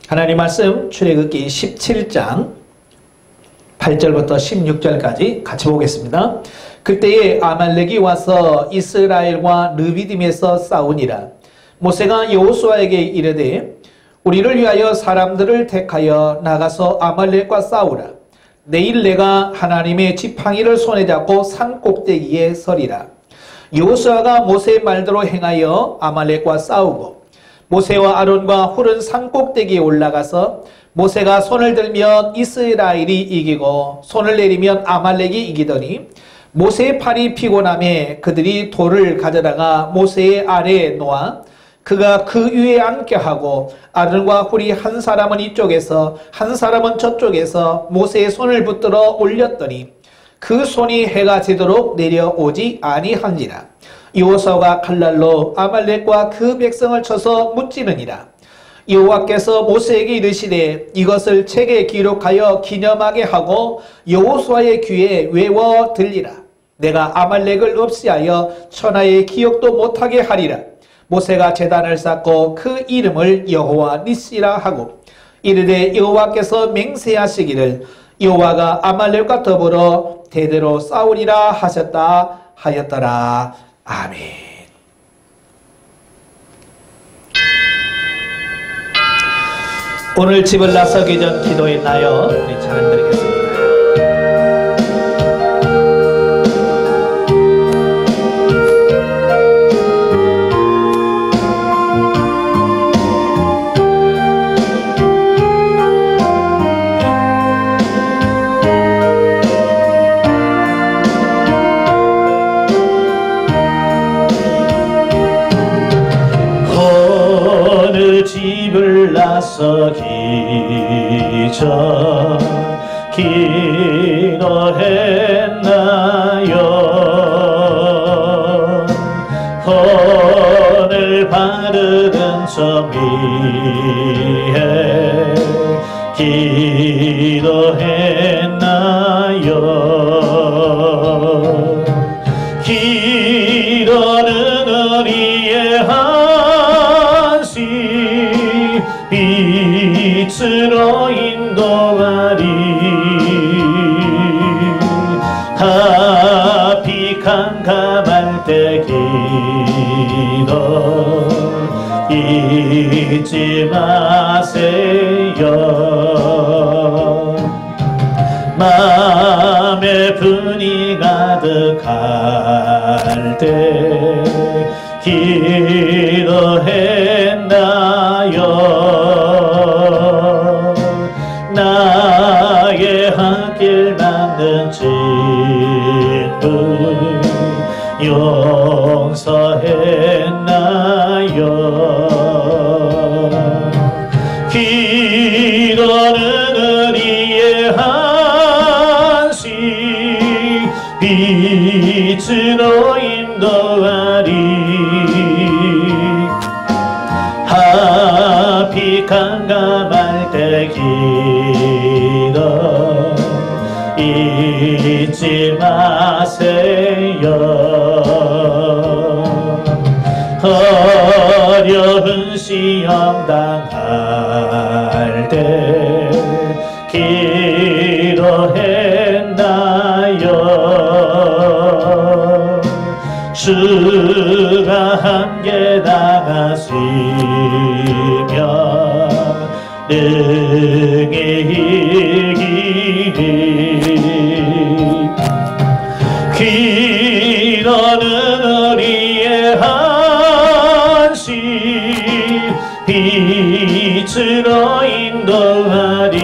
하나님 말씀 출애굽기 17장 8절부터 16절까지 같이 보겠습니다. 그때에 아말렉이 와서 이스라엘과 르비딤에서 싸우니라. 모세가 여호수아에게 이르되 우리를 위하여 사람들을 택하여 나가서 아말렉과 싸우라. 내일 내가 하나님의 지팡이를 손에 잡고 산 꼭대기에 서리라. 여호수아가 모세의 말대로 행하여 아말렉과 싸우고 모세와 아론과 훌은 산 꼭대기에 올라가서 모세가 손을 들면 이스라엘이 이기고 손을 내리면 아말렉이 이기더니 모세의 팔이 피곤함에 그들이 돌을 가져다가 모세의 아래에 놓아 그가 그 위에 앉게 하고 아론과 훌이 한 사람은 이쪽에서 한 사람은 저쪽에서 모세의 손을 붙들어 올렸더니 그 손이 해가 지도록 내려오지 아니한지라. 여호수아가 칼날로 아말렉과 그 백성을 쳐서 무찌르니라. 여호와께서 모세에게 이르시되 이것을 책에 기록하여 기념하게 하고 여호수아의 귀에 외워 들리라. 내가 아말렉을 없이하여 천하의 기억도 못하게 하리라. 모세가 제단을 쌓고 그 이름을 여호와 니시라 하고 이르되 여호와께서 맹세하시기를 여호와가 아말렉과 더불어 대대로 싸우리라 하셨다 하였더라. 아멘. 오늘 집을 나서기 전 기도했나요? 우리 찬양 드리겠습니다. 집을 나서기 전 기도했나요? 혼을 바르는 점 위에 기도했나요? 기도는 우리의 빛으로 인도하리. 하피 캄캄할 때 기도 잊지 마세요. 마음에 분이 가득할 때 기도했나요? 나의 한 길 만든 친구 용서했나요? 기도는 우리의 한식 빛으로 인도하리. 하피 캄캄할 때 기도 잊지 마세요. 어려운 시험 당할 때 기도했나요? 수가 함께 나갔으며 능히 이기리. 기도는 우리의 한식 빛으로 인도하리.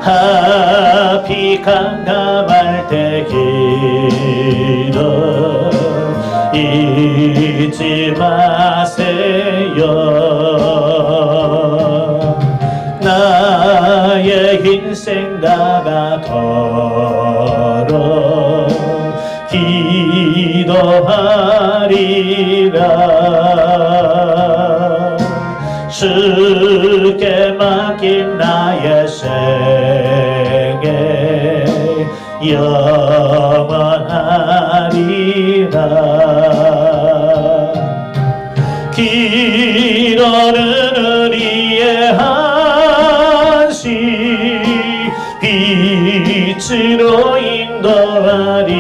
하피 캄캄할 때 기도 잊지 마세요. 나의 인생 나가도록 기도하리라. 주께 맡긴 나의 생애 영원하리라. 기도는 우리의 한시 빛으로 인도하리.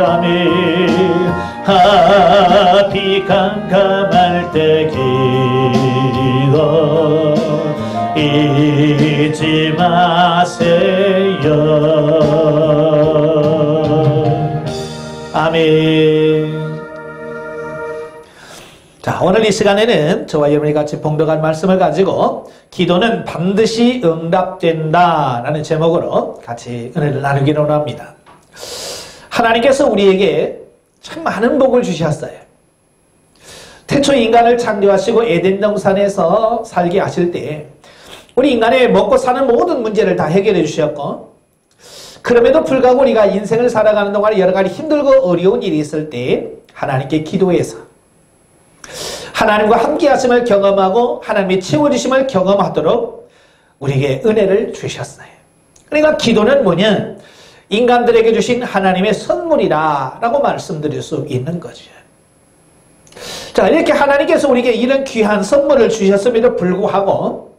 아멘. 하피 캄캄할 때 기도 잊지 마세요. 아멘. 자, 오늘 이 시간에는 저와 여러분이 같이 봉독한 말씀을 가지고 기도는 반드시 응답된다 라는 제목으로 같이 은혜를 나누기로 합니다. 하나님께서 우리에게 참 많은 복을 주셨어요. 태초 인간을 창조하시고 에덴 동산에서 살게 하실 때 우리 인간의 먹고 사는 모든 문제를 다 해결해 주셨고, 그럼에도 불구하고 우리가 인생을 살아가는 동안 여러 가지 힘들고 어려운 일이 있을 때 하나님께 기도해서 하나님과 함께 하심을 경험하고 하나님의 채워주심을 경험하도록 우리에게 은혜를 주셨어요. 그러니까 기도는 뭐냐? 인간들에게 주신 하나님의 선물이다 라고 말씀드릴 수 있는 거죠. 자, 이렇게 하나님께서 우리에게 이런 귀한 선물을 주셨음에도 불구하고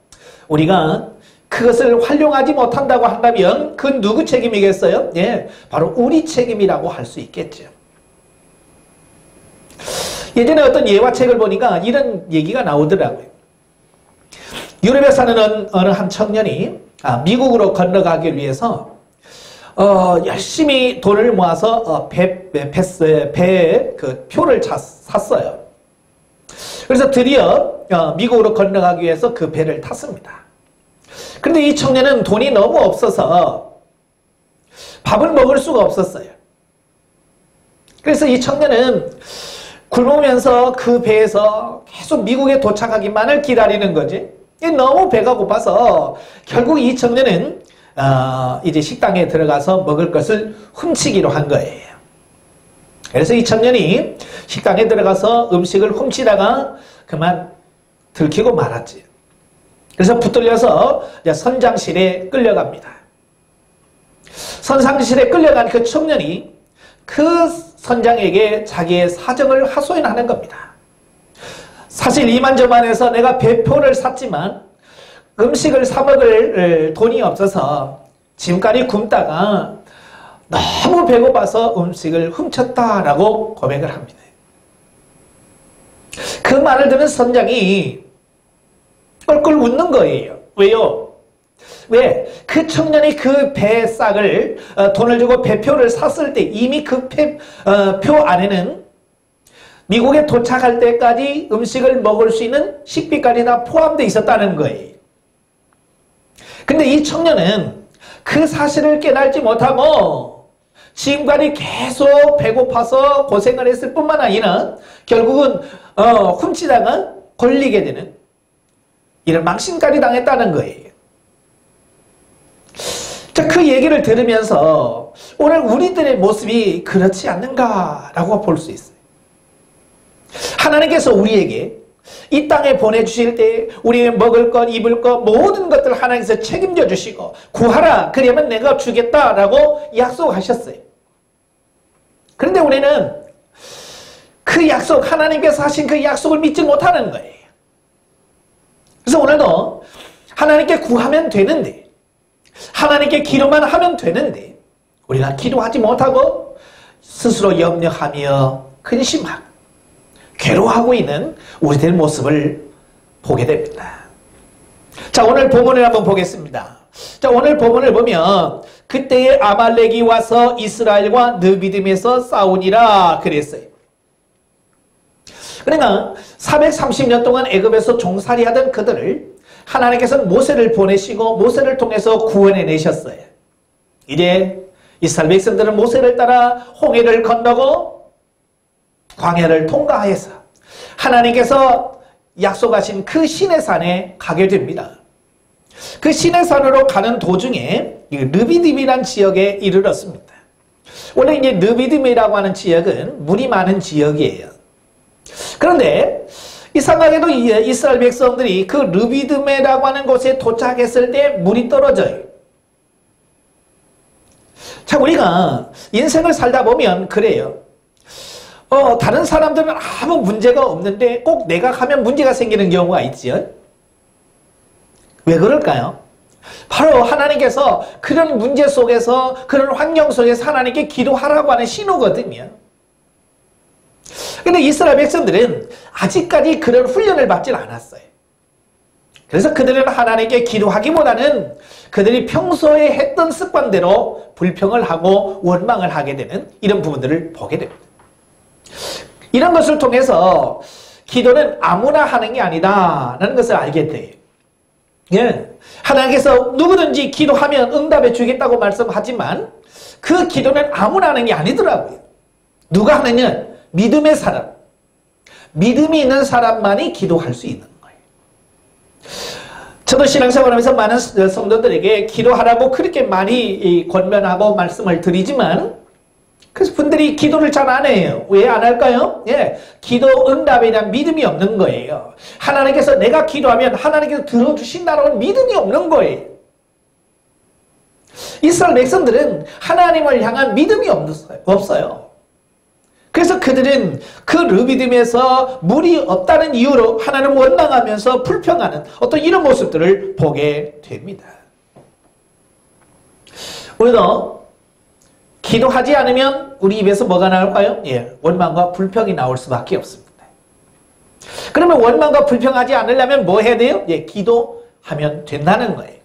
우리가 그것을 활용하지 못한다고 한다면 그건 누구 책임이겠어요? 예, 바로 우리 책임이라고 할 수 있겠죠. 예전에 어떤 예화책을 보니까 이런 얘기가 나오더라고요. 유럽에 사는 어느 한 청년이 미국으로 건너가기 위해서 열심히 돈을 모아서 배 그 표를 샀어요. 그래서 드디어 미국으로 건너가기 위해서 그 배를 탔습니다. 그런데 이 청년은 돈이 너무 없어서 밥을 먹을 수가 없었어요. 그래서 이 청년은 굶으면서 그 배에서 계속 미국에 도착하기만을 기다리는 거지. 너무 배가 고파서 결국 이 청년은 이제 식당에 들어가서 먹을 것을 훔치기로 한 거예요. 그래서 이 청년이 식당에 들어가서 음식을 훔치다가 그만 들키고 말았지. 그래서 붙들려서 선장실에 끌려갑니다. 선장실에 끌려간 그 청년이 그 선장에게 자기의 사정을 하소연하는 겁니다. 사실 이만저만해서 내가 배표를 샀지만 음식을 사 먹을 돈이 없어서 지금까지 굶다가 너무 배고파서 음식을 훔쳤다라고 고백을 합니다. 그 말을 들은 선장이 꿀꿀 웃는 거예요. 왜요? 왜? 그 청년이 그 배싹을 돈을 주고 배표를 샀을 때 이미 그 표 안에는 미국에 도착할 때까지 음식을 먹을 수 있는 식비까지 다 포함되어 있었다는 거예요. 근데 이 청년은 그 사실을 깨달지 못하고 지금까지 계속 배고파서 고생을 했을 뿐만 아니라 결국은 훔치다가 걸리게 되는 이런 망신까지 당했다는 거예요. 자, 그 얘기를 들으면서 오늘 우리들의 모습이 그렇지 않는가라고 볼 수 있어요. 하나님께서 우리에게 이 땅에 보내주실 때 우리의 먹을 것, 입을 것 모든 것들 하나님께서 책임져 주시고 구하라 그러면 내가 주겠다라고 약속하셨어요. 그런데 우리는 그 약속, 하나님께서 하신 그 약속을 믿지 못하는 거예요. 그래서 오늘도 하나님께 구하면 되는데, 하나님께 기도만 하면 되는데 우리가 기도하지 못하고 스스로 염려하며 근심하고 괴로워하고 있는 우리들의 모습을 보게 됩니다. 자, 오늘 본문을 한번 보겠습니다. 자, 오늘 본문을 보면 그때에 아말렉이 와서 이스라엘과 느비딤에서 싸우니라 그랬어요. 그러니까 430년 동안 애굽에서 종살이하던 그들을 하나님께서는 모세를 보내시고 모세를 통해서 구원해 내셨어요. 이제 이스라엘 백성들은 모세를 따라 홍해를 건너고 광야를 통과해서 하나님께서 약속하신 그 시내산에 가게 됩니다. 그 시내산으로 가는 도중에 느비딤이라는 지역에 이르렀습니다. 원래 이제 느비딤이라고 하는 지역은 물이 많은 지역이에요. 그런데 이상하게도 이스라엘 백성들이 그 느비딤이라고 하는 곳에 도착했을 때 물이 떨어져요. 자, 우리가 인생을 살다 보면 그래요. 다른 사람들은 아무 문제가 없는데 꼭 내가 가면 문제가 생기는 경우가 있지요. 왜 그럴까요? 바로 하나님께서 그런 문제 속에서 그런 환경 속에서 하나님께 기도하라고 하는 신호거든요. 근데 이스라엘 백성들은 아직까지 그런 훈련을 받질 않았어요. 그래서 그들은 하나님께 기도하기보다는 그들이 평소에 했던 습관대로 불평을 하고 원망을 하게 되는 이런 부분들을 보게 됩니다. 이런 것을 통해서 기도는 아무나 하는 게 아니다라는 것을 알게 돼요. 예. 하나님께서 누구든지 기도하면 응답해 주겠다고 말씀하지만 그 기도는 아무나 하는 게 아니더라고요. 누가 하느냐? 믿음의 사람. 믿음이 있는 사람만이 기도할 수 있는 거예요. 저도 신앙생활하면서 많은 성도들에게 기도하라고 그렇게 많이 권면하고 말씀을 드리지만 그래서 분들이 기도를 잘 안 해요. 왜 안 할까요? 예, 기도 응답에 대한 믿음이 없는 거예요. 하나님께서 내가 기도하면 하나님께서 들어주신다는 믿음이 없는 거예요. 이스라엘 백성들은 하나님을 향한 믿음이 없어요. 그래서 그들은 그 르비딤에서 물이 없다는 이유로 하나님을 원망하면서 불평하는 어떤 이런 모습들을 보게 됩니다. 우리도 기도하지 않으면 우리 입에서 뭐가 나올까요? 예, 원망과 불평이 나올 수밖에 없습니다. 그러면 원망과 불평하지 않으려면 뭐 해야 돼요? 예, 기도하면 된다는 거예요.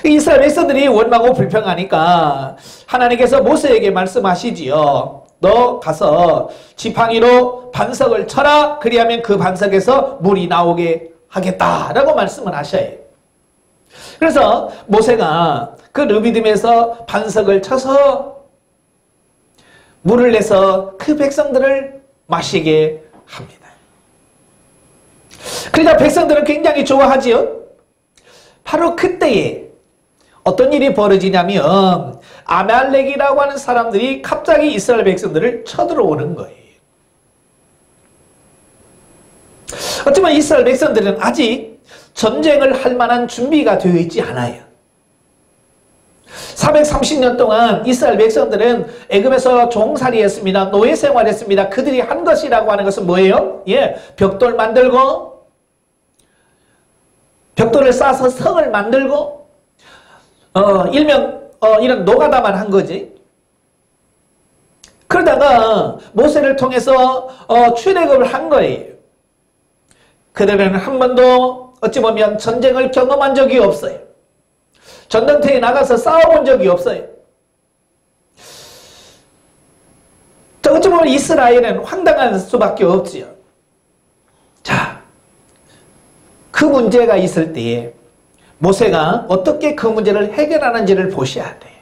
이스라엘 백성들이 원망하고 불평하니까 하나님께서 모세에게 말씀하시지요. 너 가서 지팡이로 반석을 쳐라. 그리하면 그 반석에서 물이 나오게 하겠다라고 말씀을 하셔요. 그래서 모세가 그 르비딤에서 반석을 쳐서 물을 내서 그 백성들을 마시게 합니다. 그러니까 백성들은 굉장히 좋아하지요. 바로 그때에 어떤 일이 벌어지냐면 아말렉이라고 하는 사람들이 갑자기 이스라엘 백성들을 쳐들어오는 거예요. 어쩌면 이스라엘 백성들은 아직 전쟁을 할 만한 준비가 되어 있지 않아요. 430년 동안 이스라엘 백성들은 애굽에서 종살이했습니다. 노예 생활했습니다. 그들이 한 것이라고 하는 것은 뭐예요? 예, 벽돌 만들고 벽돌을 쌓아서 성을 만들고 일명 이런 노가다만 한 거지. 그러다가 모세를 통해서 출애굽을 한 거예요. 그들은 한 번도 어찌 보면 전쟁을 경험한 적이 없어요. 전쟁터에 나가서 싸워본 적이 없어요. 어찌 보면 이스라엘은 황당할 수밖에 없지요. 자, 그 문제가 있을 때에 모세가 어떻게 그 문제를 해결하는지를 보셔야 돼요.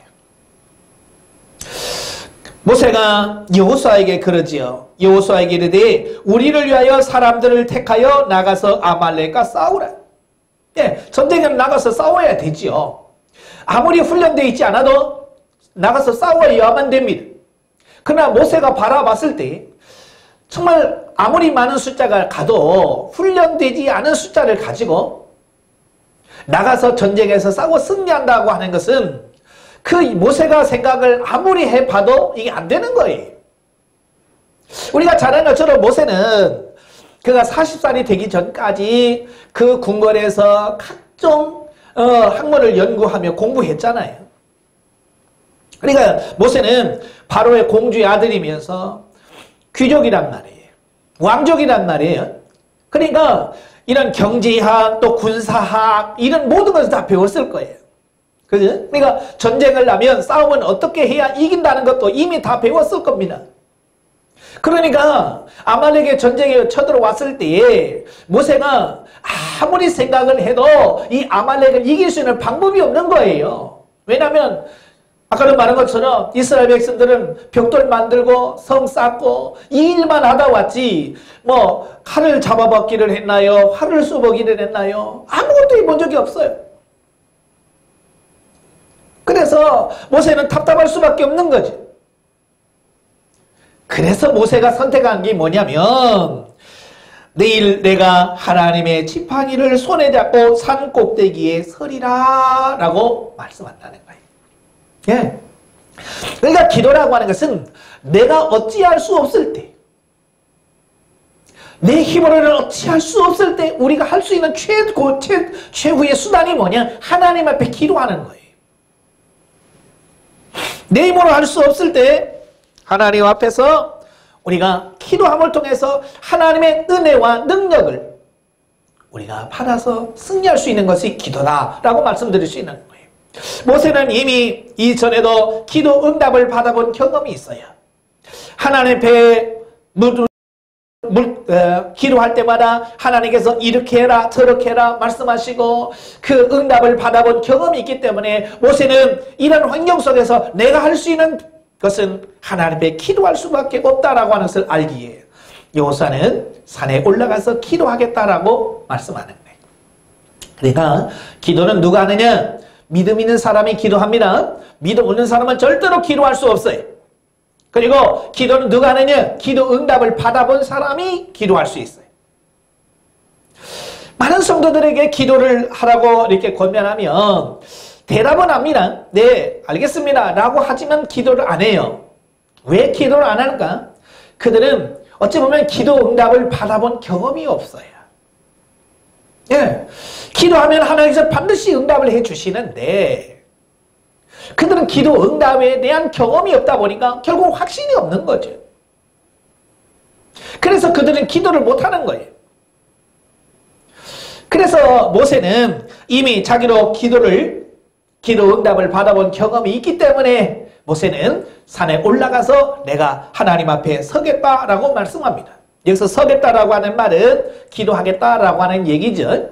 모세가 여호수아에게 그러지요. 여호수아에게 이르되 우리를 위하여 사람들을 택하여 나가서 아말렉과 싸우라. 예, 전쟁에 나가서 싸워야 되지요. 아무리 훈련되어 있지 않아도 나가서 싸워야만 됩니다. 그러나 모세가 바라봤을 때 정말 아무리 많은 숫자가 가도 훈련되지 않은 숫자를 가지고 나가서 전쟁에서 싸워 승리한다고 하는 것은 그 모세가 생각을 아무리 해봐도 이게 안 되는 거예요. 우리가 잘 아는 것처럼 모세는 그가 40살이 되기 전까지 그 궁궐에서 각종 학문을 연구하며 공부했잖아요. 그러니까 모세는 바로의 공주의 아들이면서 귀족이란 말이에요. 왕족이란 말이에요. 그러니까 이런 경제학 또 군사학 이런 모든 것을 다 배웠을 거예요. 그죠? 그러니까 전쟁을 하면 싸움은 어떻게 해야 이긴다는 것도 이미 다 배웠을 겁니다. 그러니까 아말렉의 전쟁에 쳐들어왔을 때에 모세가 아무리 생각을 해도 이 아말렉을 이길 수 있는 방법이 없는 거예요. 왜냐하면 아까도 말한 것처럼 이스라엘 백성들은 벽돌 만들고 성 쌓고 이 일만 하다 왔지 뭐 칼을 잡아먹기를 했나요? 활을 쏘보기를 했나요? 아무것도 해본 적이 없어요. 그래서 모세는 답답할 수밖에 없는 거죠. 그래서 모세가 선택한 게 뭐냐면 내일 내가 하나님의 지팡이를 손에 잡고 산 꼭대기에 서리라 라고 말씀한다는 거예요. 예. 그러니까 기도라고 하는 것은 내가 어찌할 수 없을 때, 내 힘으로는 어찌할 수 없을 때 우리가 할 수 있는 최후의 수단이 뭐냐? 하나님 앞에 기도하는 거예요. 내 힘으로 할 수 없을 때 하나님 앞에서 우리가 기도함을 통해서 하나님의 은혜와 능력을 우리가 받아서 승리할 수 있는 것이 기도다라고 말씀드릴 수 있는 거예요. 모세는 이미 이전에도 기도 응답을 받아본 경험이 있어요. 하나님 앞에 기도할 때마다 하나님께서 이렇게 해라 저렇게 해라 말씀하시고 그 응답을 받아본 경험이 있기 때문에 모세는 이런 환경 속에서 내가 할 수 있는 것은 하나님 앞에 기도할 수밖에 없다라고 하는 것을 알기에 여호수아는 산에 올라가서 기도하겠다라고 말씀하는 거예요. 그러니까 기도는 누가 하느냐? 믿음 있는 사람이 기도합니다. 믿음 없는 사람은 절대로 기도할 수 없어요. 그리고 기도는 누가 하느냐? 기도 응답을 받아본 사람이 기도할 수 있어요. 많은 성도들에게 기도를 하라고 이렇게 권면하면 대답은 합니다. 네, 알겠습니다 라고 하지만 기도를 안 해요. 왜 기도를 안 할까? 그들은 어찌 보면 기도 응답을 받아본 경험이 없어요. 예, 기도하면 하나님께서 반드시 응답을 해주시는데 그들은 기도 응답에 대한 경험이 없다 보니까 결국 확신이 없는 거죠. 그래서 그들은 기도를 못하는 거예요. 그래서 모세는 이미 자기로 기도 응답을 받아본 경험이 있기 때문에 모세는 산에 올라가서 내가 하나님 앞에 서겠다라고 말씀합니다. 여기서 서겠다라고 하는 말은 기도하겠다라고 하는 얘기죠.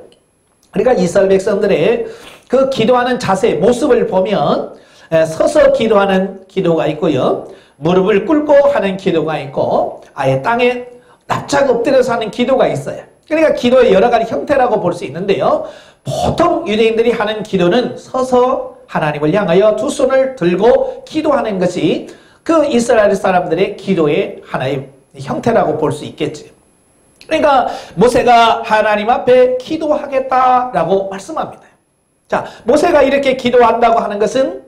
그러니까 이스라엘 백성들의 그 기도하는 자세, 모습을 보면 서서 기도하는 기도가 있고요. 무릎을 꿇고 하는 기도가 있고 아예 땅에 납작 엎드려서 하는 기도가 있어요. 그러니까 기도의 여러 가지 형태라고 볼 수 있는데요. 보통 유대인들이 하는 기도는 서서 하나님을 향하여 두 손을 들고 기도하는 것이 그 이스라엘 사람들의 기도의 하나의 형태라고 볼 수 있겠지. 그러니까 모세가 하나님 앞에 기도하겠다라고 말씀합니다. 자, 모세가 이렇게 기도한다고 하는 것은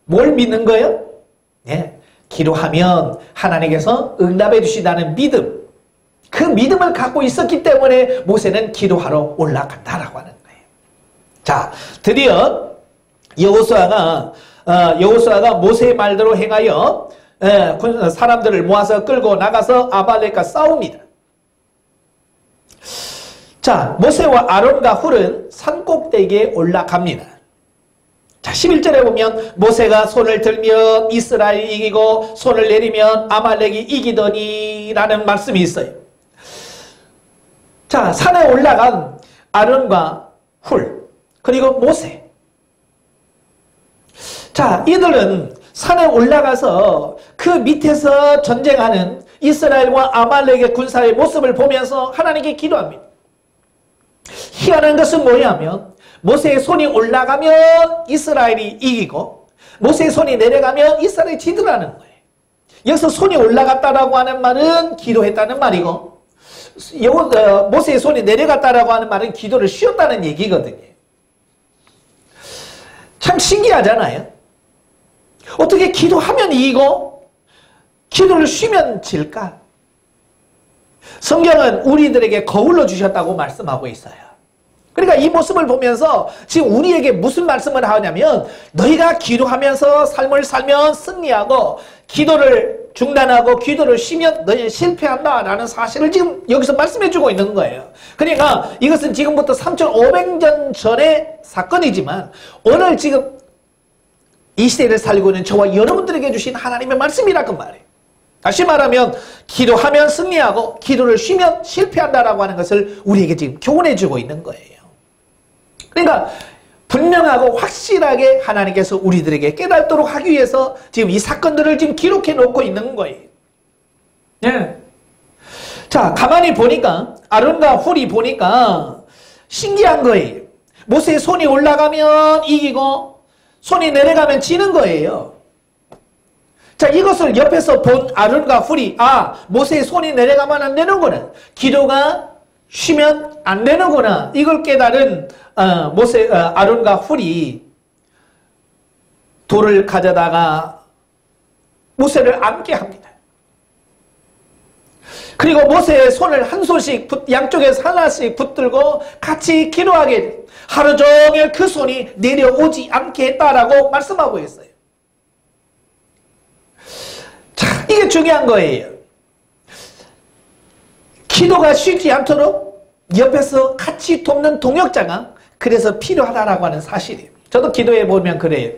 뭘 믿는 거예요? 예, 기도하면 하나님께서 응답해 주시다는 믿음. 그 믿음을 갖고 있었기 때문에 모세는 기도하러 올라간다라고 하는 거예요. 자, 드디어 여호수아가 모세의 말대로 행하여 사람들을 모아서 끌고 나가서 아말렉과 싸웁니다. 자, 모세와 아론과 훌은 산 꼭대기에 올라갑니다. 자, 11절에 보면 모세가 손을 들면 이스라엘이 이기고 손을 내리면 아말렉이 이기더니 라는 말씀이 있어요. 자, 산에 올라간 아론과 훌 그리고 모세. 자, 이들은 산에 올라가서 그 밑에서 전쟁하는 이스라엘과 아말렉의 군사의 모습을 보면서 하나님께 기도합니다. 희한한 것은 뭐냐면 모세의 손이 올라가면 이스라엘이 이기고 모세의 손이 내려가면 이스라엘이 지더라는 거예요. 여기서 손이 올라갔다라고 하는 말은 기도했다는 말이고 모세의 손이 내려갔다라고 하는 말은 기도를 쉬었다는 얘기거든요. 참 신기하잖아요. 어떻게 기도하면 이기고 기도를 쉬면 질까? 성경은 우리들에게 거울로 주셨다고 말씀하고 있어요. 그러니까 이 모습을 보면서 지금 우리에게 무슨 말씀을 하냐면 너희가 기도하면서 삶을 살면 승리하고 기도를 중단하고 기도를 쉬면 너희는 실패한다라는 사실을 지금 여기서 말씀해 주고 있는 거예요. 그러니까 이것은 지금부터 3500년 전의 사건이지만 오늘 지금 이 시대를 살고 있는 저와 여러분들에게 주신 하나님의 말씀이라고 말해요. 다시 말하면 기도하면 승리하고 기도를 쉬면 실패한다라고 하는 것을 우리에게 지금 교훈해 주고 있는 거예요. 그러니까 분명하고 확실하게 하나님께서 우리들에게 깨닫도록 하기 위해서 지금 이 사건들을 지금 기록해 놓고 있는 거예요. 네. 자, 가만히 보니까 아론과 훌이 보니까 신기한 거예요. 모세의 손이 올라가면 이기고 손이 내려가면 지는 거예요. 자, 이것을 옆에서 본 아론과 훌이 모세의 손이 내려가면 안 되는구나. 기도가 쉬면 안 되는구나. 이걸 깨달은 아론과 훌이 돌을 가져다가 모세를 안게 합니다. 그리고 모세의 손을 한 손씩 양쪽에서 하나씩 붙들고 같이 기도하게 돼. 하루 종일 그 손이 내려오지 않게 했다라고 말씀하고 있어요. 자, 이게 중요한 거예요. 기도가 쉬지 않도록 옆에서 같이 돕는 동역자가 그래서 필요하다라고 하는 사실이에요. 저도 기도해 보면 그래요.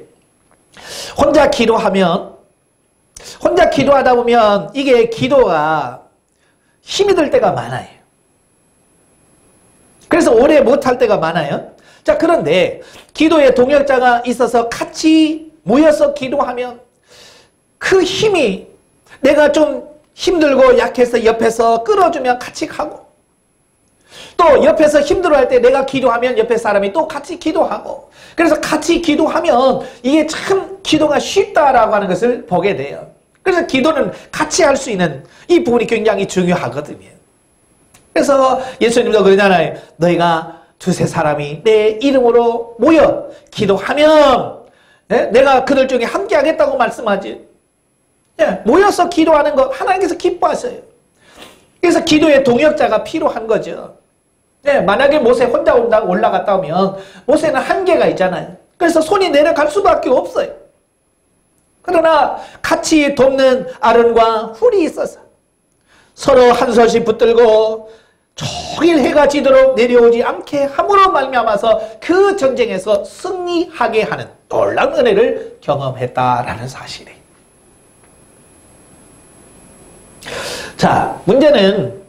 혼자 기도하다 보면 이게 기도가 힘이 들 때가 많아요. 그래서 오래 못할 때가 많아요. 자, 그런데 기도에 동역자가 있어서 같이 모여서 기도하면 그 힘이 내가 좀 힘들고 약해서 옆에서 끌어주면 같이 가고, 또 옆에서 힘들어할 때 내가 기도하면 옆에 사람이 또 같이 기도하고, 그래서 같이 기도하면 이게 참 기도가 쉽다라고 하는 것을 보게 돼요. 그래서 기도는 같이 할 수 있는 이 부분이 굉장히 중요하거든요. 그래서 예수님도 그러잖아요. 너희가 두세 사람이 내 이름으로 모여 기도하면 내가 그들 중에 함께 하겠다고 말씀하지. 모여서 기도하는 것 하나님께서 기뻐하셔요. 그래서 기도의 동역자가 필요한 거죠. 만약에 모세 혼자 올라갔다 오면 모세는 한계가 있잖아요. 그래서 손이 내려갈 수밖에 없어요. 그러나 같이 돕는 아론과 훌이 있어서 서로 한 손씩 붙들고 종일 해가 지도록 내려오지 않게 함으로 말미암아서 그 전쟁에서 승리하게 하는 놀라운 은혜를 경험했다라는 사실이에요. 자, 문제는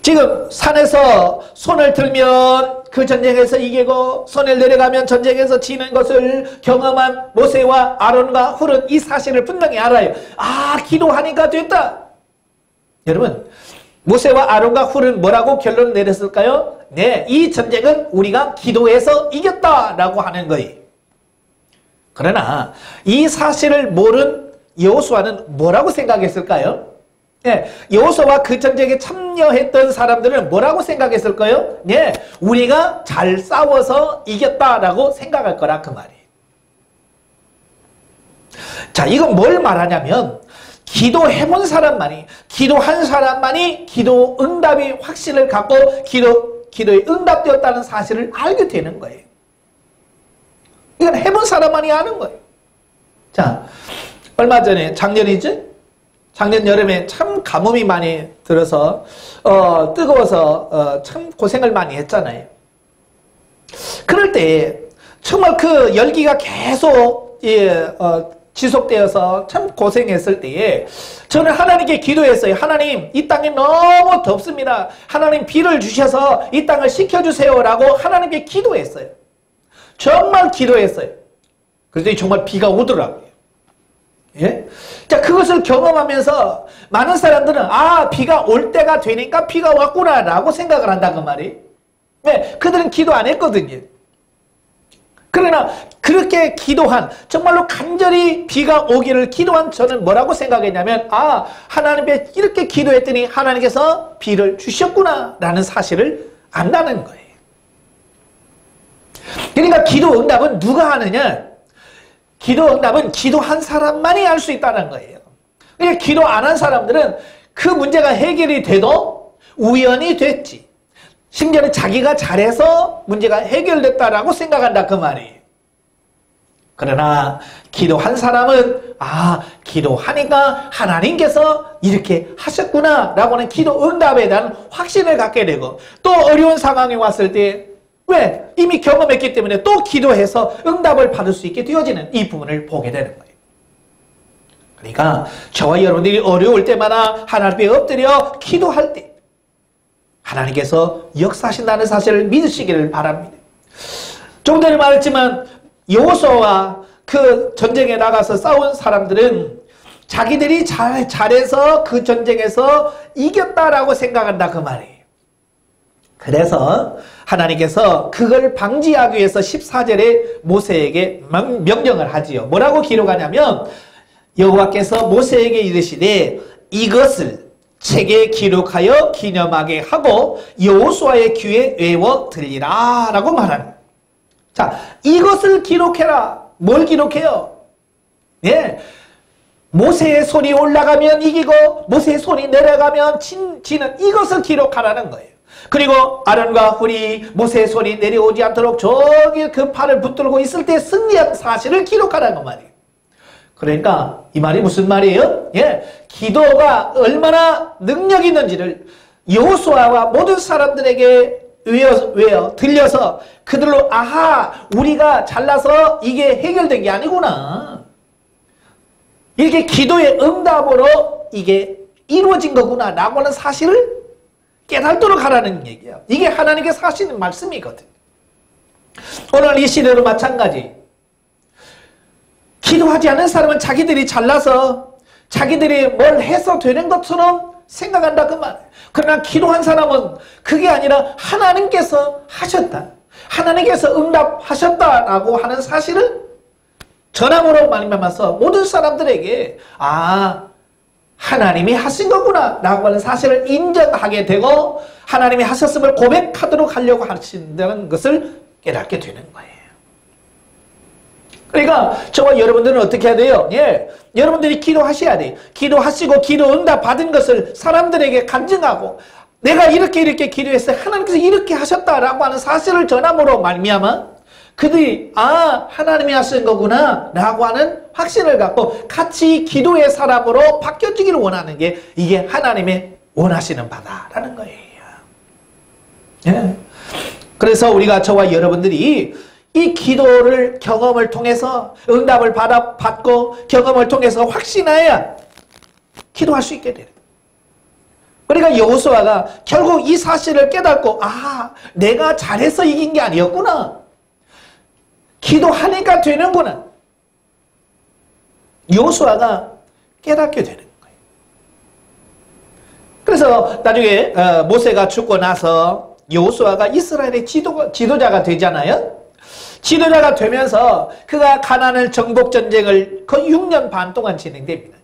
지금 산에서 손을 들면 그 전쟁에서 이기고 손을 내려가면 전쟁에서 지는 것을 경험한 모세와 아론과 훌은 이 사실을 분명히 알아요. 아, 기도하니까 됐다. 여러분, 모세와 아론과 훌은 뭐라고 결론을 내렸을까요? 네, 이 전쟁은 우리가 기도해서 이겼다라고 하는 거예요. 그러나 이 사실을 모른 여호수아는 뭐라고 생각했을까요? 네, 여호수아와 그 전쟁에 참여했던 사람들은 뭐라고 생각했을까요? 네, 우리가 잘 싸워서 이겼다라고 생각할 거라 그 말이에요. 자, 이건 뭘 말하냐면 기도해본 사람만이, 기도한 사람만이 기도 응답의 확신을 갖고 기도에 응답되었다는 사실을 알게 되는 거예요. 이건 해본 사람만이 아는 거예요. 자, 얼마 전에 작년 여름에 참 가뭄이 많이 들어서 뜨거워서 참 고생을 많이 했잖아요. 그럴 때 정말 그 열기가 계속 지속되어서 참 고생했을 때에 저는 하나님께 기도했어요. 하나님, 이 땅이 너무 덥습니다. 하나님 비를 주셔서 이 땅을 식혀주세요 라고 하나님께 기도했어요. 정말 기도했어요. 그랬더니 정말 비가 오더라고요. 예? 자, 그것을 경험하면서 많은 사람들은 아, 비가 올 때가 되니까 비가 왔구나 라고 생각을 한다 그 말이. 네, 그들은 기도 안 했거든요. 그러나 그렇게 기도한, 정말로 간절히 비가 오기를 기도한 저는 뭐라고 생각했냐면 아, 하나님께 이렇게 기도했더니 하나님께서 비를 주셨구나 라는 사실을 안다는 거예요. 그러니까 기도 응답은 누가 하느냐? 기도 응답은 기도한 사람만이 알 수 있다는 거예요. 그러니까 기도 안 한 사람들은 그 문제가 해결이 돼도 우연히 됐지. 심지어는 자기가 잘해서 문제가 해결됐다라고 생각한다 그 말이에요. 그러나 기도한 사람은 아, 기도하니까 하나님께서 이렇게 하셨구나 라고 하는 기도 응답에 대한 확신을 갖게 되고, 또 어려운 상황이 왔을 때 왜? 이미 경험했기 때문에 또 기도해서 응답을 받을 수 있게 되어지는 이 부분을 보게 되는 거예요. 그러니까 저와 여러분들이 어려울 때마다 하나님 앞에 엎드려 기도할 때 하나님께서 역사하신다는 사실을 믿으시기를 바랍니다. 좀 전에 말했지만 여호수아와 그 전쟁에 나가서 싸운 사람들은 자기들이 잘해서 그 전쟁에서 이겼다라고 생각한다 그 말이에요. 그래서 하나님께서 그걸 방지하기 위해서 14절에 모세에게 명령을 하지요. 뭐라고 기록하냐면 여호와께서 모세에게 이르시되 이것을 책에 기록하여 기념하게 하고 여호수아의 귀에 외워 들리라 라고 말합니다. 자, 이것을 기록해라. 뭘 기록해요? 예, 모세의 손이 올라가면 이기고 모세의 손이 내려가면 지는 이것을 기록하라는 거예요. 그리고 아론과 훌이 모세의 손이 내려오지 않도록 종일 그 팔을 붙들고 있을 때 승리한 사실을 기록하라는 말이에요. 그러니까 이 말이 무슨 말이에요? 기도가 얼마나 능력 있는지를 여호수아와 모든 사람들에게 들려서 그들로 아하, 우리가 잘나서 이게 해결된 게 아니구나. 이게 기도의 응답으로 이게 이루어진 거구나 라고 하는 사실을 깨닫도록 하라는 얘기예요. 이게 하나님께서 하시는 말씀이거든요. 오늘 이 시대도 마찬가지. 기도하지 않는 사람은 자기들이 잘나서 자기들이 뭘 해서 되는 것처럼 생각한다 그 말이에요. 그러나 기도한 사람은 그게 아니라 하나님께서 하셨다. 하나님께서 응답하셨다라고 하는 사실을 전함으로 말미암아서 모든 사람들에게 하나님이 하신 거구나 라고 하는 사실을 인정하게 되고 하나님이 하셨음을 고백하도록 하려고 하신다는 것을 깨닫게 되는 거예요. 그러니까 저와 여러분들은 어떻게 해야 돼요? 여러분들이 기도하셔야 돼요. 기도하시고 기도 응답 받은 것을 사람들에게 간증하고 내가 이렇게 기도했어요. 하나님께서 이렇게 하셨다라고 하는 사실을 전함으로 말미암아 그들이 하나님이 하신 거구나 라고 하는 확신을 갖고 같이 기도의 사람으로 바뀌어지기를 원하는 게 이게 하나님의 원하시는 바다라는 거예요. 그래서 우리가 저와 여러분들이 이 기도를 경험을 통해서 응답을 받고 경험을 통해서 확신해야 기도할 수 있게 돼요. 그러니까 여호수아가 결국 이 사실을 깨닫고 내가 잘해서 이긴 게 아니었구나. 기도하니까 되는구나. 여호수아가 깨닫게 되는 거예요. 그래서 나중에 모세가 죽고 나서 여호수아가 이스라엘의 지도자가 되잖아요. 지도자가 되면서 그가 가나안을 정복 전쟁을 거의 6년 반 동안 진행됩니다.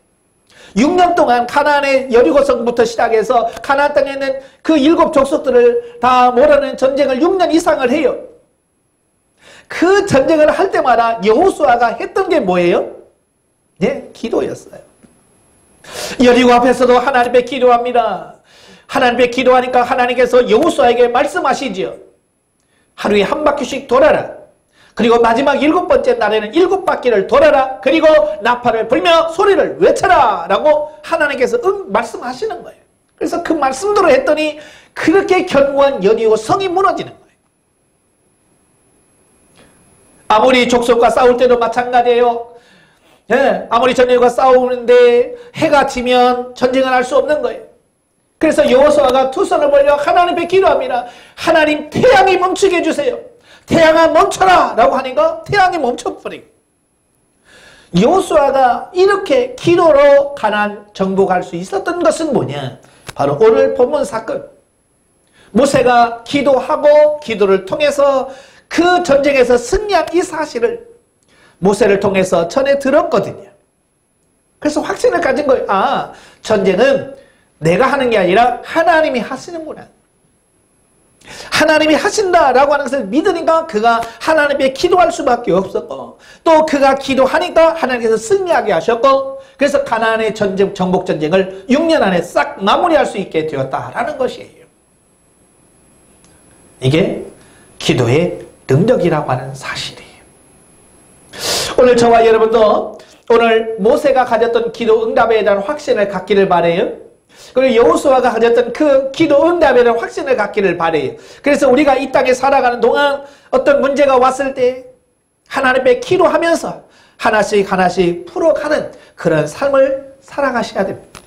6년 동안 가나안의 여리고성부터 시작해서 가나안 땅에 있는 그 7 족속들을 다 몰아내는 전쟁을 6년 이상을 해요. 그 전쟁을 할 때마다 여호수아가 했던 게 뭐예요? 기도였어요. 여리고 앞에서도 하나님 앞에 기도합니다. 하나님 앞에 기도하니까 하나님께서 여호수아에게 말씀하시지요. 하루에 한 바퀴씩 돌아라. 그리고 마지막 7번째 날에는 7바퀴를 돌아라. 그리고 나팔을 불며 소리를 외쳐라 라고 하나님께서 말씀하시는 거예요. 그래서 그 말씀대로 했더니 그렇게 견고한 여리고 성이 무너지는 거예요. 아모리 족속과 싸울 때도 마찬가지예요. 아모리 전쟁과 싸우는데 해가 지면 전쟁을 할 수 없는 거예요. 그래서 여호수아가 두 손을 벌려 하나님께 기도합니다. 하나님, 태양이 멈추게 해주세요. 태양아 멈춰라 라고 하니까 태양이 멈춰버리고, 여호수아가 이렇게 기도로 가나안 정복할 수 있었던 것은 뭐냐? 바로 오늘 본문 사건. 모세가 기도하고 기도를 통해서 그 전쟁에서 승리한 이 사실을 모세를 통해서 전해 들었거든요. 그래서 확신을 가진 거예요. 전쟁은 내가 하는 게 아니라 하나님이 하시는구나. 하나님이 하신다라고 하는 것을 믿으니까 그가 하나님께 기도할 수밖에 없었고, 또 그가 기도하니까 하나님께서 승리하게 하셨고, 그래서 가나안의 정복 전쟁을 6년 안에 싹 마무리할 수 있게 되었다라는 것이에요. 이게 기도의 능력이라고 하는 사실이에요. 오늘 저와 여러분도 오늘 모세가 가졌던 기도 응답에 대한 확신을 갖기를 바라요. 그리고 여호수아가 가졌던 그 기도 응답에 대한 확신을 갖기를 바라요. 그래서 우리가 이 땅에 살아가는 동안 어떤 문제가 왔을 때 하나님 앞에 기도하면서 하나씩 하나씩 풀어가는 그런 삶을 살아가셔야 됩니다.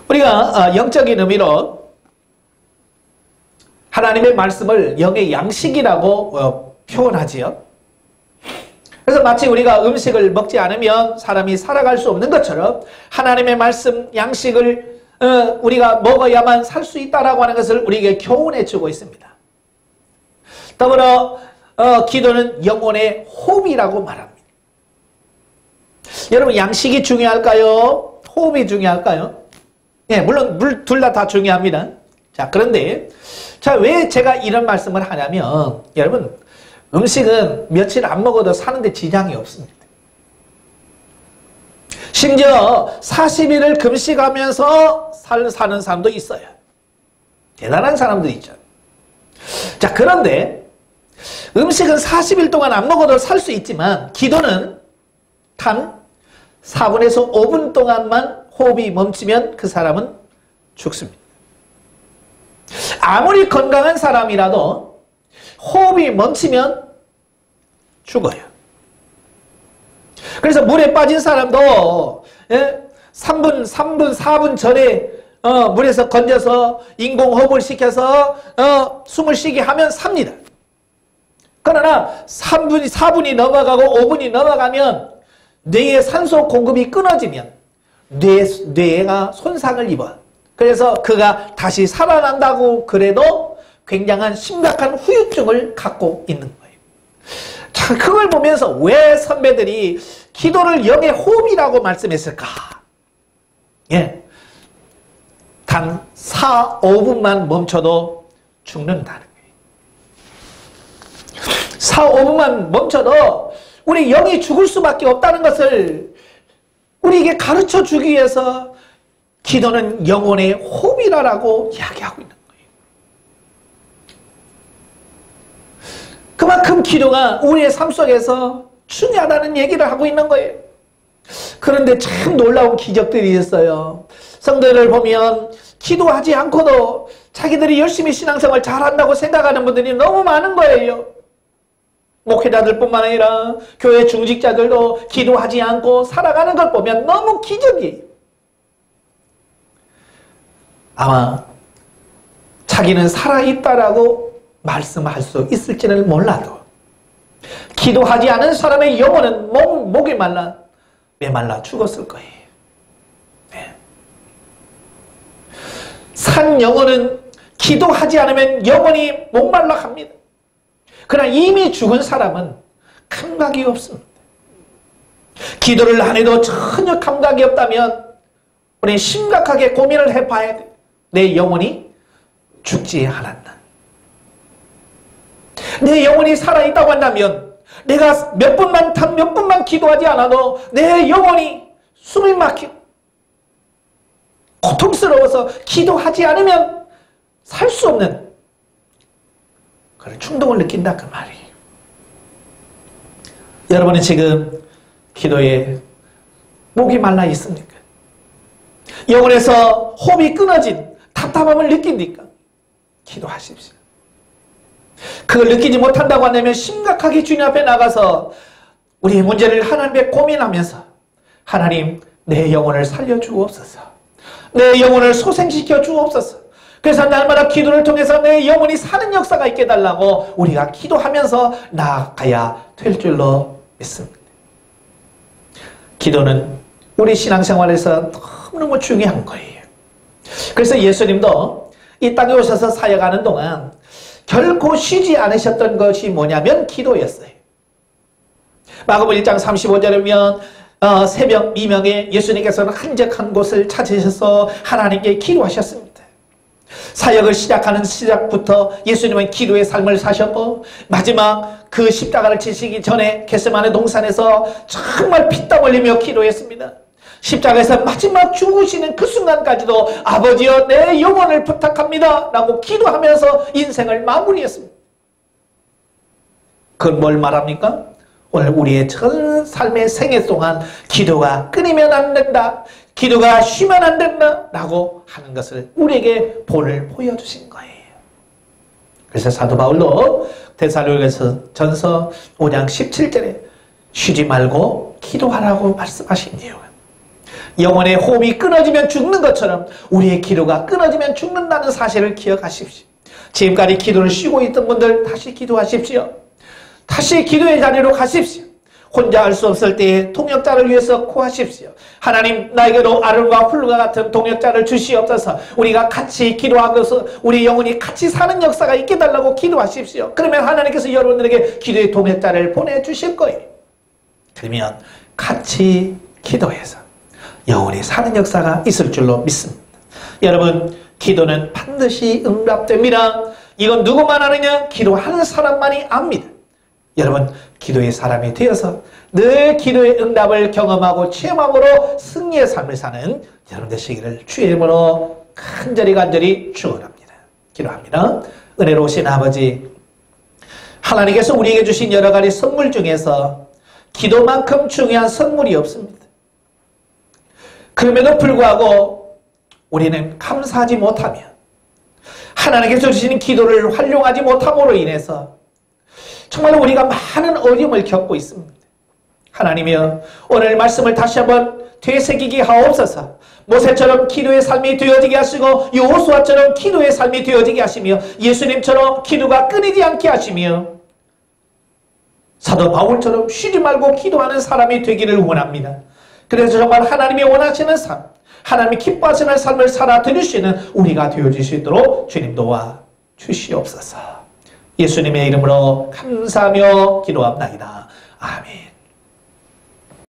우리가 영적인 의미로 하나님의 말씀을 영의 양식이라고 표현하지요. 그래서 마치 우리가 음식을 먹지 않으면 사람이 살아갈 수 없는 것처럼 하나님의 말씀 양식을 우리가 먹어야만 살 수 있다라고 하는 것을 우리에게 교훈해 주고 있습니다. 더불어 기도는 영혼의 호흡이라고 말합니다. 여러분, 양식이 중요할까요? 호흡이 중요할까요? 물론 둘 다 중요합니다. 자, 그런데 왜 제가 이런 말씀을 하냐면, 여러분, 음식은 며칠 안 먹어도 사는데 지장이 없습니다. 심지어 40일을 금식하면서 사는 사람도 있어요. 대단한 사람들이 있죠. 자, 그런데 음식은 40일 동안 안 먹어도 살 수 있지만 기도는 단 4분에서 5분 동안만 호흡이 멈추면 그 사람은 죽습니다. 아무리 건강한 사람이라도 호흡이 멈추면 죽어요. 그래서 물에 빠진 사람도 4분 전에 물에서 건져서 인공호흡을 시켜서 숨을 쉬게 하면 삽니다. 그러나 4분이 넘어가고 5분이 넘어가면 뇌의 산소 공급이 끊어지면 뇌가 손상을 입어. 그래서 그가 다시 살아난다고 그래도 굉장한 심각한 후유증을 갖고 있는 거예요. 자, 그걸 보면서 왜 선배들이 기도를 영의 호흡이라고 말씀했을까? 예. 단 4, 5분만 멈춰도 죽는다는 거예요. 4, 5분만 멈춰도 우리 영이 죽을 수밖에 없다는 것을 우리에게 가르쳐 주기 위해서 기도는 영혼의 호흡이라고 이야기하고 있는 거예요. 그만큼 기도가 우리의 삶 속에서 중요하다는 얘기를 하고 있는 거예요. 그런데 참 놀라운 기적들이 있어요. 성도들을 보면 기도하지 않고도 자기들이 열심히 신앙생활 잘한다고 생각하는 분들이 너무 많은 거예요. 목회자들뿐만 아니라 교회 중직자들도 기도하지 않고 살아가는 걸 보면 너무 기적이에요. 아마 자기는 살아있다라고 말씀할 수 있을지는 몰라도 기도하지 않은 사람의 영혼은 목이 메말라 죽었을 거예요. 네. 산 영혼은 기도하지 않으면 영혼이 목말라 합니다. 그러나 이미 죽은 사람은 감각이 없습니다. 기도를 안 해도 전혀 감각이 없다면 우리는 심각하게 고민을 해봐야 돼요. 내 영혼이 죽지 않았나? 내 영혼이 살아있다고 한다면 내가 몇 분만 기도하지 않아도 내 영혼이 숨이 막히고 고통스러워서 기도하지 않으면 살 수 없는 그런 충동을 느낀다 그 말이에요. 여러분은 지금 기도에 목이 말라 있습니까? 영혼에서 호흡이 끊어진 답답함을 느낍니까? 기도하십시오. 그걸 느끼지 못한다고 한다면 심각하게 주님 앞에 나가서 우리의 문제를 하나님께 고민하면서 하나님 내 영혼을 살려주옵소서. 내 영혼을 소생시켜 주옵소서. 그래서 날마다 기도를 통해서 내 영혼이 사는 역사가 있게 해달라고 우리가 기도하면서 나아가야 될 줄로 믿습니다. 기도는 우리 신앙생활에서 너무너무 중요한 거예요. 그래서 예수님도 이 땅에 오셔서 사역하는 동안 결코 쉬지 않으셨던 것이 뭐냐면 기도였어요. 마가복음 1장 35절에 보면 새벽 미명에 예수님께서는 한적한 곳을 찾으셔서 하나님께 기도하셨습니다. 사역을 시작하는 시작부터 예수님은 기도의 삶을 사셨고 마지막 그 십자가를 지시기 전에 겟세마네 동산에서 정말 피땀 흘리며 기도했습니다. 십자가에서 마지막 죽으시는 그 순간까지도 아버지여 내 영혼을 부탁합니다 라고 기도하면서 인생을 마무리했습니다. 그건 뭘 말합니까? 오늘 우리의 전 삶의 생애 동안 기도가 끊이면 안 된다, 기도가 쉬면 안 된다 라고 하는 것을 우리에게 본을 보여주신 거예요. 그래서 사도 바울도 데살로니가서 전서 5장 17절에 쉬지 말고 기도하라고 말씀하신 이유가 영혼의 호흡이 끊어지면 죽는 것처럼 우리의 기도가 끊어지면 죽는다는 사실을 기억하십시오. 지금까지 기도를 쉬고 있던 분들 다시 기도하십시오. 다시 기도의 자리로 가십시오. 혼자 할 수 없을 때에 동역자를 위해서 구하십시오. 하나님 나에게도 아론과 훌과 같은 동역자를 주시옵소서. 우리가 같이 기도하면서 우리 영혼이 같이 사는 역사가 있게 해달라고 기도하십시오. 그러면 하나님께서 여러분들에게 기도의 동역자를 보내주실 거예요. 그러면 같이 기도해서 영혼이 사는 역사가 있을 줄로 믿습니다. 여러분 기도는 반드시 응답됩니다. 이건 누구만 아느냐? 기도하는 사람만이 압니다. 여러분 기도의 사람이 되어서 늘 기도의 응답을 경험하고 체험함으로 승리의 삶을 사는 여러분 되시기를 주의 이름으로 간절히 축원합니다. 기도합니다. 은혜로우신 아버지, 하나님께서 우리에게 주신 여러 가지 선물 중에서 기도만큼 중요한 선물이 없습니다. 그럼에도 불구하고 우리는 감사하지 못하며 하나님께서 주신 기도를 활용하지 못함으로 인해서 정말 우리가 많은 어려움을 겪고 있습니다. 하나님이여, 오늘 말씀을 다시 한번 되새기게 하옵소서. 모세처럼 기도의 삶이 되어지게 하시고 여호수아처럼 기도의 삶이 되어지게 하시며 예수님처럼 기도가 끊이지 않게 하시며 사도 바울처럼 쉬지 말고 기도하는 사람이 되기를 원합니다. 그래서 정말 하나님이 원하시는 삶, 하나님이 기뻐하시는 삶을 살아 드리시는 우리가 되어질 수 있도록 주님 도와 주시옵소서. 예수님의 이름으로 감사하며 기도합나이다. 아멘.